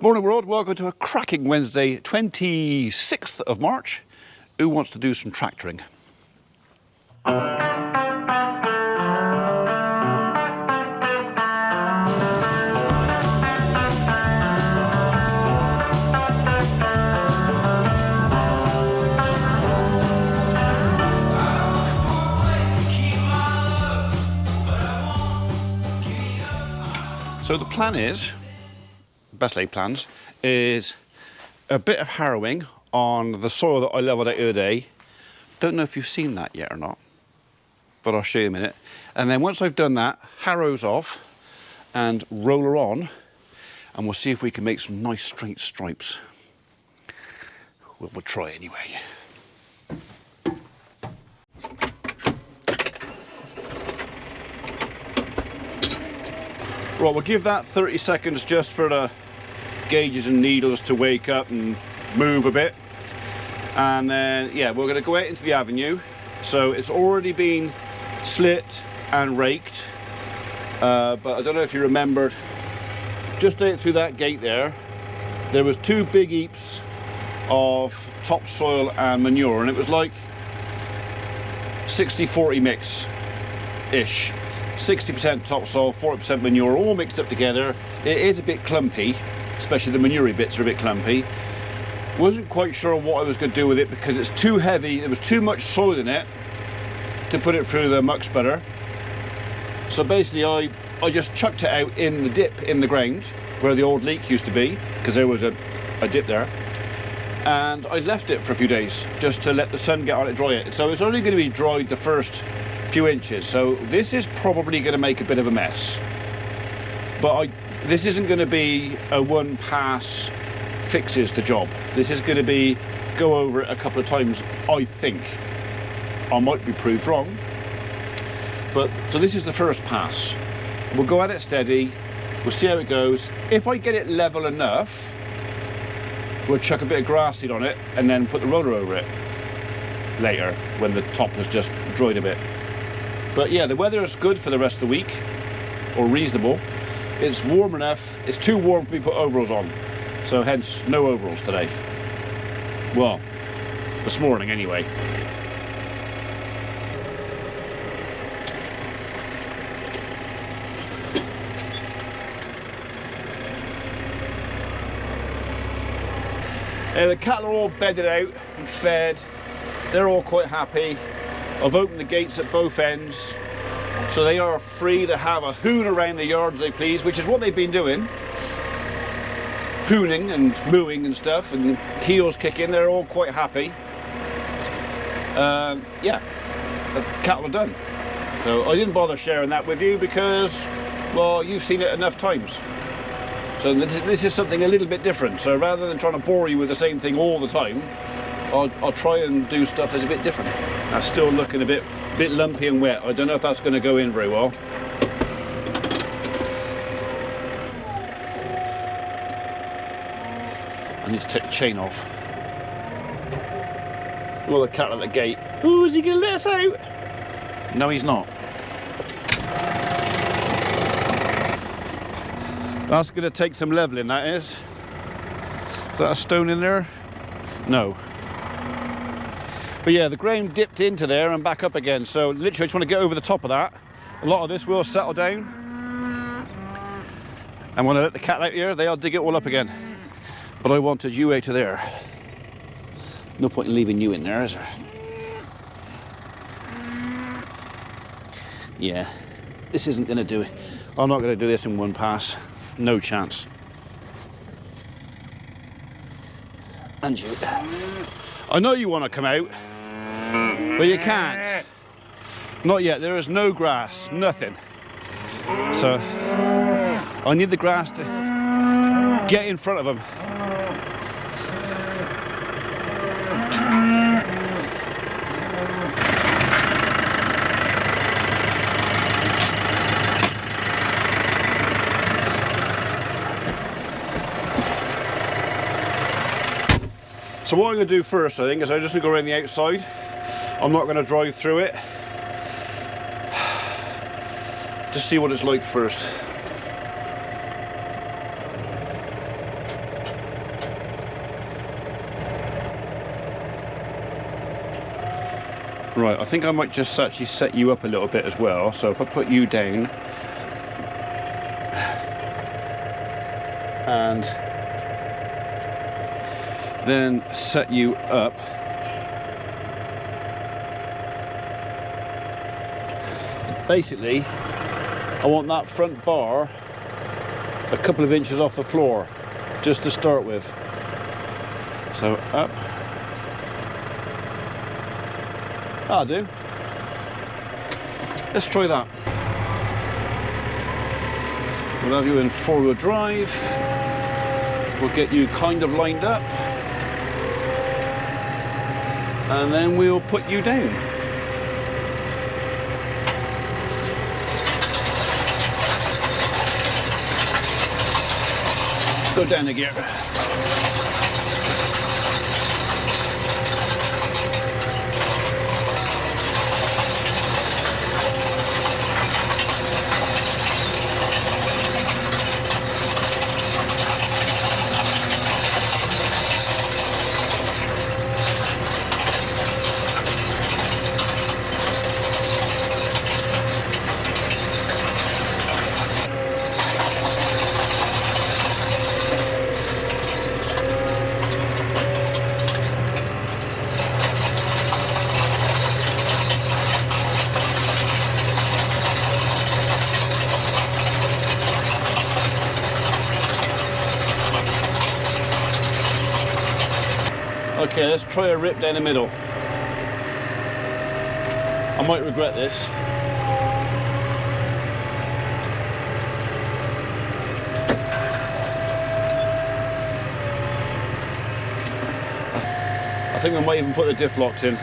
Morning world, welcome to a cracking Wednesday, 26th of March. Who wants to do some tractoring? So the plan is, best laid plans, is a bit of harrowing on the soil that I levelled out the other day. Don't know if you've seen that yet or not, but I'll show you in a minute. And then once I've done that, harrows off and roller on, and we'll see if we can make some nice straight stripes. We'll try anyway. Right, we'll give that 30 seconds just for the gauges and needles to wake up and move a bit. And then, yeah, we're going to go out into the avenue. So it's already been slit and raked. But I don't know if you remembered, just out through that gate there was two big heaps of topsoil and manure. And it was like 60-40 mix-ish. 60% topsoil, 40% manure, all mixed up together. It is a bit clumpy, especially the manure bits are a bit clumpy. Wasn't quite sure what I was going to do with it because it's too heavy. There was too much soil in it to put it through the muck sputter. So basically I just chucked it out in the dip in the ground where the old leak used to be, because there was a dip there. And I left it for a few days just to let the sun get on it, dry it. So it's only going to be dried the first few inches. So this is probably going to make a bit of a mess. But this isn't going to be a one pass fixes the job. This is going to be go over it a couple of times, I think. I might be proved wrong. But so this is the first pass. We'll go at it steady. We'll see how it goes. If I get it level enough, we'll chuck a bit of grass seed on it and then put the roller over it later when the top has just dried a bit. But yeah, the weather is good for the rest of the week, or reasonable. It's warm enough. It's too warm for me to put overalls on. So hence, no overalls today. Well, this morning anyway. The cattle are all bedded out and fed. They're all quite happy. I've opened the gates at both ends, so they are free to have a hoon around the yard as they please, which is what they've been doing. Hooning and mooing and stuff, and heels kicking. They're all quite happy. Yeah, the cattle are done. So I didn't bother sharing that with you because, well, you've seen it enough times. So this is something a little bit different. So rather than trying to bore you with the same thing all the time, I'll try and do stuff that's a bit different. That's still looking a bit lumpy and wet. I don't know if that's going to go in very well. I need to take the chain off. Well, the cattle at the gate. Oh, is he going to let us out? No, he's not. That's going to take some levelling, that is. Is that a stone in there? No. But yeah, the ground dipped into there and back up again. So literally I just want to get over the top of that. A lot of this will settle down. And when I let the cattle out here, they'll dig it all up again. But I wanted you out of there. No point in leaving you in there, is there? Yeah, this isn't going to do it. I'm not going to do this in one pass. No chance. And you. I know you want to come out, but you can't. Not yet. There is no grass, nothing. So I need the grass to get in front of them. So what I'm going to do first, I think, is I'm just going to go around the outside. I'm not going to drive through it. Just see what it's like first. Right, I think I might just actually set you up a little bit as well. So if I put you down and then set you up, basically I want that front bar a couple of inches off the floor just to start with. So up. That'll do. Let's try that. We'll have you in four-wheel drive. We'll get you kind of lined up. And then we'll put you down. Go down the gear. Okay, let's try a rip down the middle. I might regret this. I think we might even put the diff locks in.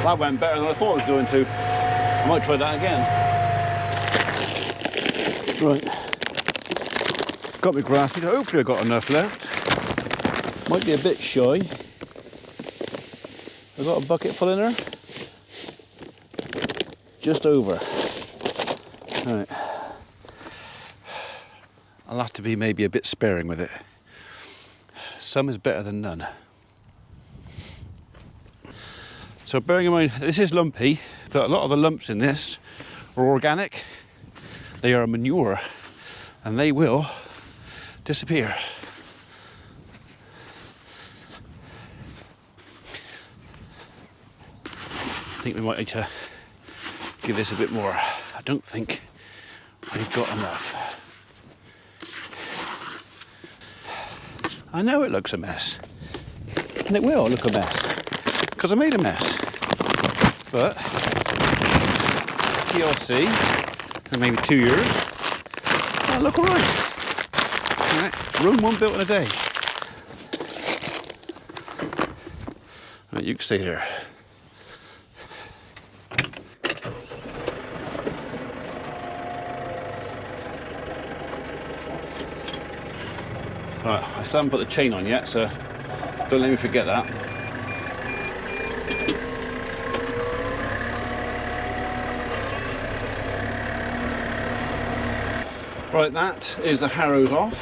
That went better than I thought it was going to. I might try that again. Right. Got my grass. Hopefully I got enough left. Might be a bit shy. I got a bucket full in there. Just over. Right. I'll have to be maybe a bit sparing with it. Some is better than none. So bearing in mind, this is lumpy, but a lot of the lumps in this are organic. They are manure, and they will disappear. I think we might need to give this a bit more. I don't think we've got enough. I know it looks a mess, and it will look a mess, because I made a mess. But TLC, in maybe 2 years, that'll look alright. Alright, room one built in a day. Right, you can stay there. Right, I still haven't put the chain on yet, so don't let me forget that. Right, that is the harrows off.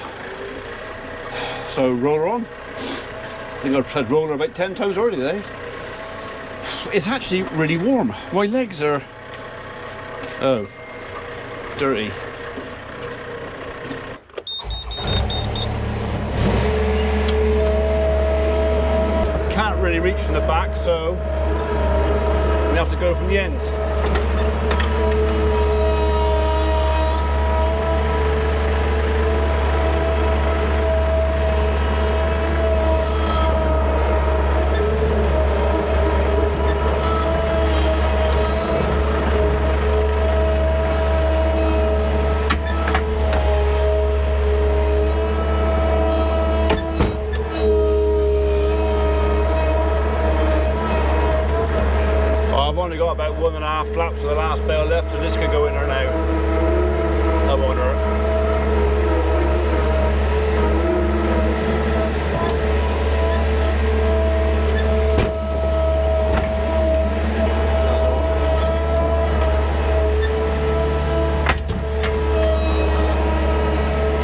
So roller on. I think I've said roller about 10 times already today. It's actually really warm. My legs are, oh, dirty. Can't really reach from the back, so we have to go from the end. Got about 1.5 flaps of the last bale left, so this could go in there now. motor.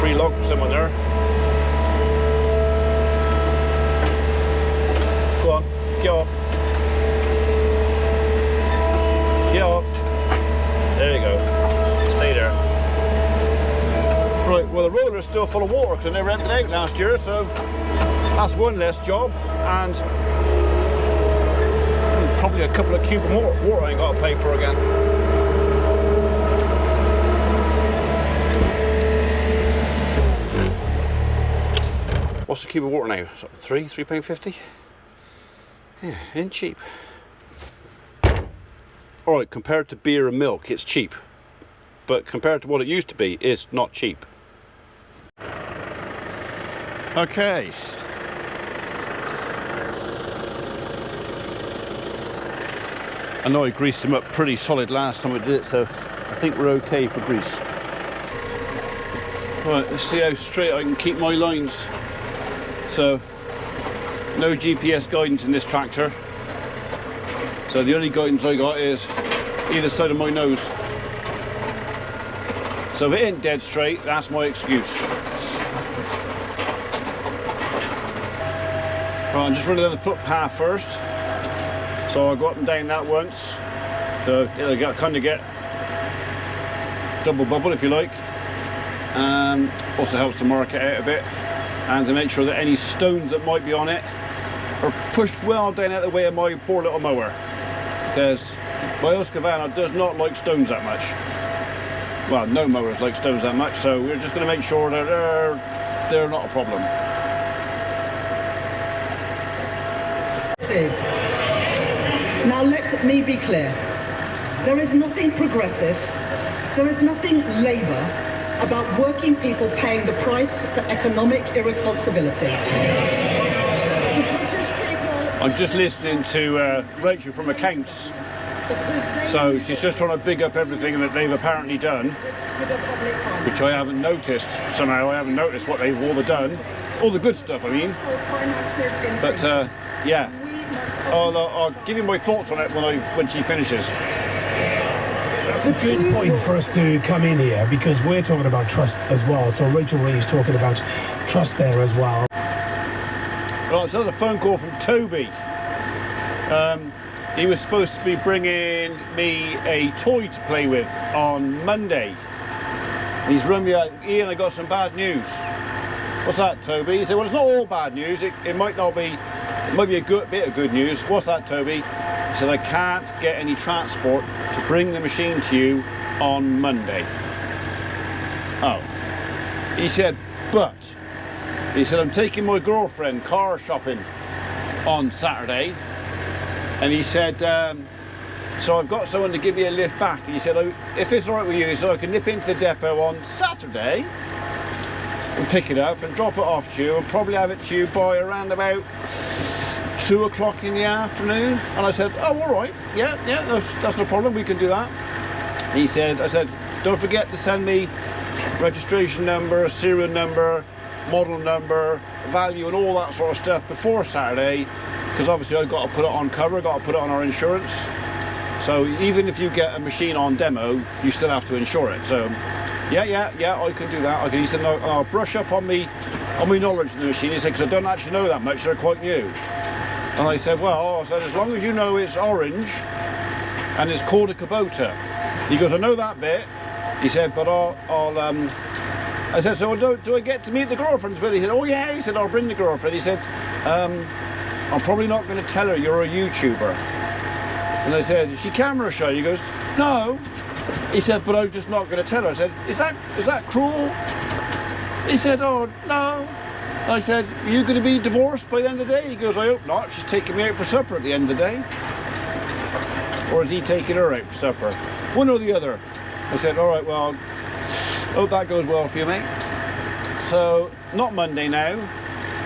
Free log for someone there. Go on, get off. Get off. There you go. Stay there. Right, well the roller's still full of water because I never emptied it out last year, so that's one less job, and probably a couple of cubes more water I ain't got to pay for again. What's the cube of water now? Sort of £3.50? Yeah, ain't cheap. Alright, compared to beer and milk, it's cheap. But compared to what it used to be, it's not cheap. Okay. I know I greased them up pretty solid last time I did it, so I think we're okay for grease. Right, let's see how straight I can keep my lines. So, no GPS guidance in this tractor. So the only guidance I got is either side of my nose. So if it ain't dead straight, that's my excuse. Right, I'm just running down the footpath first. So I'll go up and down that once. So it'll kind of get double bubble if you like. Also helps to mark it out a bit. And to make sure that any stones that might be on it are pushed well down out of the way of my poor little mower. Because my Husqvarna does not like stones that much. Well, no mowers like stones that much, so we're just going to make sure that they're not a problem. Now let me be clear. There is nothing progressive, there is nothing Labour about working people paying the price for economic irresponsibility. The British people... I'm just listening to Rachel from Accounts. So she's just trying to big up everything that they've apparently done, which I haven't noticed. Somehow I haven't noticed what they've all done. All the good stuff, I mean. But yeah, I'll give you my thoughts on it when she finishes. It's a good point for us to come in here because we're talking about trust as well. So Rachel Reeves talking about trust there as well. Right, so that's a phone call from Toby. He was supposed to be bringing me a toy to play with on Monday. He's run me out, Ian, I got some bad news. What's that, Toby? He said, well, it's not all bad news. It might not be, it might be a good bit of good news. What's that, Toby? He said, I can't get any transport to bring the machine to you on Monday. Oh. He said, but, he said, I'm taking my girlfriend car shopping on Saturday. And he said, so I've got someone to give me a lift back. And he said, if it's all right with you, so I can nip into the depot on Saturday and pick it up and drop it off to you and probably have it to you by around about 2 o'clock in the afternoon. And I said, oh, all right, yeah, that's no problem, we can do that. And he said, I said, don't forget to send me registration number, serial number, model number, value and all that sort of stuff before Saturday, because obviously I've got to put it on cover, got to put it on our insurance. So even if you get a machine on demo, you still have to insure it. So yeah, I can do that. He said, no, I'll brush up on me knowledge of the machine. He said, because I don't actually know that much, they're quite new. And I said, well, I said, as long as you know it's orange and it's called a Kubota. He goes, I know that bit. He said, but I said, so do I get to meet the girlfriend? He said, oh yeah. He said, I'll bring the girlfriend. He said, I'm probably not going to tell her you're a YouTuber. And I said, is she camera shy? He goes, no. He said, but I'm just not going to tell her. I said, is that cruel? He said, oh no. I said, are you going to be divorced by the end of the day? He goes, I hope not. She's taking me out for supper at the end of the day. Or is he taking her out for supper? One or the other. I said, all right, well, hope that goes well for you, mate. So, not Monday now.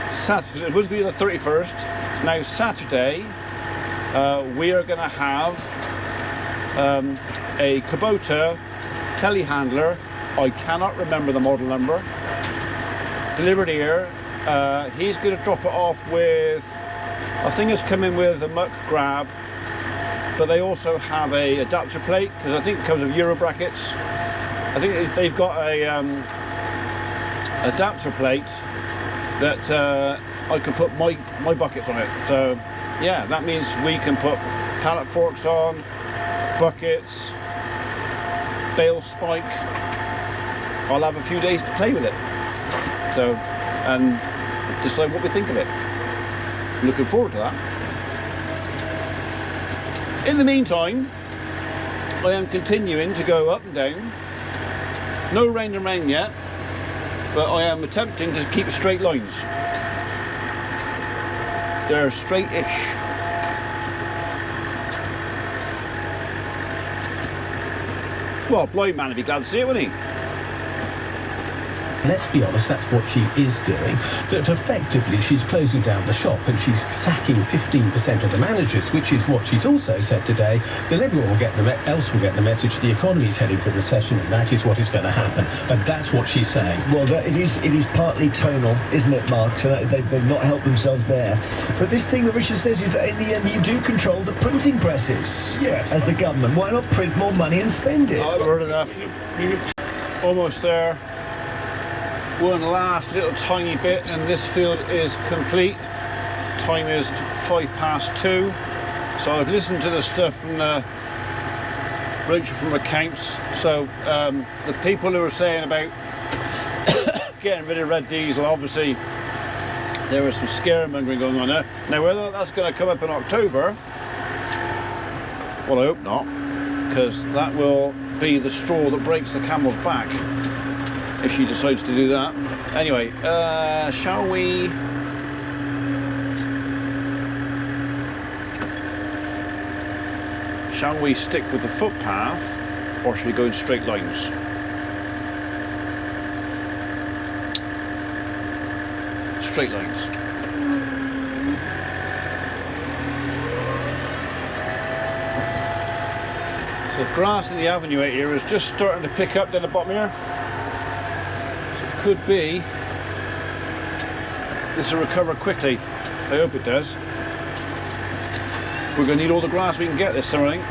Saturday, it was going to be the 31st. It's now Saturday. We are going to have a Kubota telehandler I cannot remember the model number. Delivered here. He's going to drop it off with, I think it's coming with a muck grab, but they also have a adapter plate, because I think it comes with Euro brackets. I think they've got a adapter plate that I can put my buckets on it. So yeah, that means we can put pallet forks on, buckets, bale spike. I'll have a few days to play with it. So, and decide what we think of it. I'm looking forward to that. In the meantime, I am continuing to go up and down. No rain and rain yet, but I am attempting to keep straight lines. They're straight-ish. Well, blind man would be glad to see it, wouldn't he? Let's be honest, that's what she is doing. That effectively she's closing down the shop and she's sacking 15% of the managers, which is what she's also said today, that everyone will get else will get the message the economy is heading for recession, and that is what is going to happen. And that's what she's saying. Well, it is partly tonal, isn't it, Mark? So they've not helped themselves there. But this thing that Richard says is that in the end you do control the printing presses. Yes. As the government. Why not print more money and spend it? I've heard enough. Almost there. One last little tiny bit and this field is complete. Time is 2:05. So I've listened to the stuff from Rachel from accounts. So the people who are saying about getting rid of red diesel, obviously there was some scaremongering going on there. Now whether that's going to come up in October, well I hope not, because that will be the straw that breaks the camel's back if she decides to do that. Anyway, shall we stick with the footpath, or should we go in straight lines? Straight lines. So the grass in the avenue out here is just starting to pick up down the bottom here. Could be this will recover quickly. I hope it does. We're going to need all the grass we can get this summer, I think.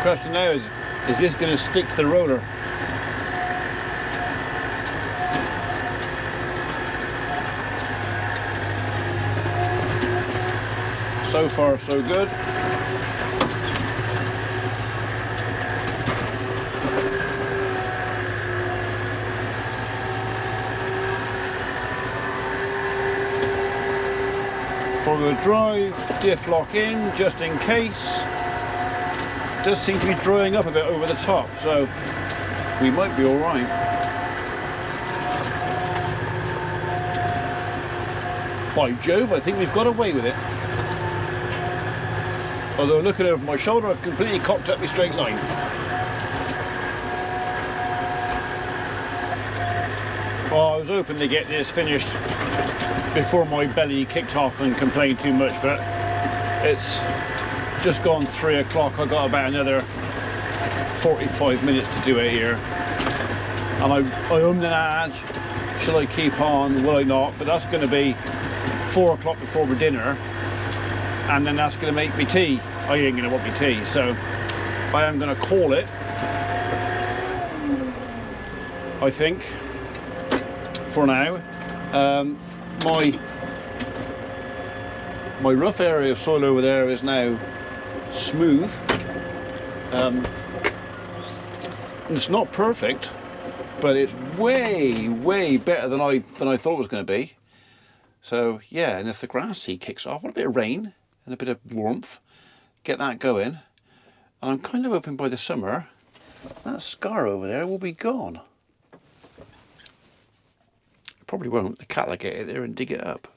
Question now is this going to stick to the roller? So far so good. Four-wheel drive, diff lock in, just in case. Does seem to be drying up a bit over the top, so we might be all right. By Jove, I think we've got away with it. Although looking over my shoulder, I've completely cocked up my straight line. Oh, I was hoping to get this finished before my belly kicked off and complained too much, but it's just gone 3 o'clock. I've got about another 45 minutes to do it here. And I ummed and ahed, shall I keep on, will I not? But that's going to be 4 o'clock before my dinner, and then that's going to make me tea. I ain't going to want me tea, so I am going to call it, I think, for now. My rough area of soil over there is now smooth. It's not perfect, but it's way better than I thought it was going to be. So yeah, and if the grass seed kicks off, with a bit of rain and a bit of warmth, get that going. And I'm kind of hoping by the summer that scar over there will be gone. It probably won't. The cat will get it there and dig it up.